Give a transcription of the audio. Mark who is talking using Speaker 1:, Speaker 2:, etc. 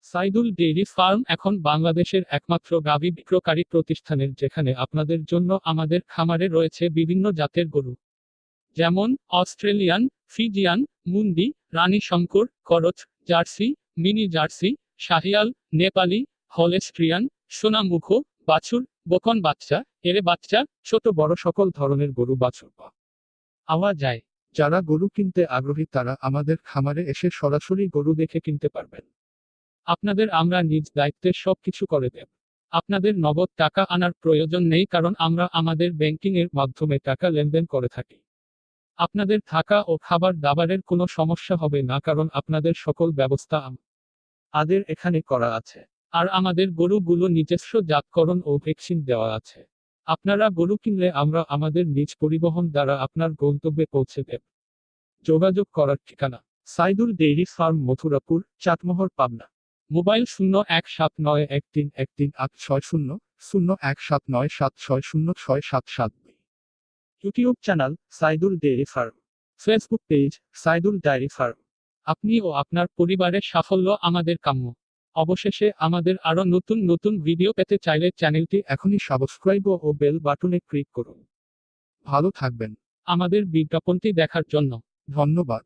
Speaker 1: Saidul dairy farm এখন বাংলাদেশের একমাত্র গাভী বিক্রয়কারী প্রতিষ্ঠানের যেখানে আপনাদের জন্য আমাদের খামারে রয়েছে বিভিন্ন জাতের গরু, যেমন অস্ট্রেলিয়ান, ফিজিয়ান, মুন্ডি, রানী শঙ্কর, করচ, Jersey, mini Jersey, Sahiwal, Nepali, হলেস্ট্রিয়ান, সোনামুখ, বাছুর, বকন বাচ্চা, এরে বাচ্চা, ছোট বড় সকল ধরনের গরু বাছুর পাওয়া যায়। যারা গরু কিনতে আগ্রহী তারা আমাদের খামারে এসে সরাসরি গরু দেখে কিনতে পারবেন। আপনাদের আমরা নিজ দায়িত্বে সবকিছু করে দেব। আপনাদের নগদ টাকা আনার প্রয়োজন নেই, কারণ আমরা আমাদের ব্যাংকিং এর মাধ্যমে টাকা লেনদেন করে থাকি। আপনাদের থাকা ও খাবার দাবারের কোনো সমস্যা হবে না, কারণ আপনাদের সকল ব্যবস্থা আমাদের এখানে করা আছে। আর আমাদের গরুগুলো নিজস্ব জাতকরণ ও ভ্যাকসিন দেওয়া আছে। আপনারা গরু কিনলে আমরা আমাদের নিজ পরিবহন দ্বারা আপনার গন্তব্যে পৌঁছে দেব। যোগাযোগ করার ঠিকানা: Saidul dairy farm, Mathurapur, Chatmohar, Pabna. Mobile 017913138660, 017976066772। YouTube channel Saidul dairy farm. Facebook page Saidul dairy farm. আপনি ও আপনার পরিবারের সাফল্য আমাদের কাম্য। অবশেষে আমাদের আরো নতুন নতুন ভিডিও পেতে চাইলে চ্যানেলটি এখনই সাবস্ক্রাইব ও বেল বাটনে ক্লিক করুন। ভালো থাকবেন। আমাদের বিজ্ঞাপনটি দেখার জন্য ধন্যবাদ।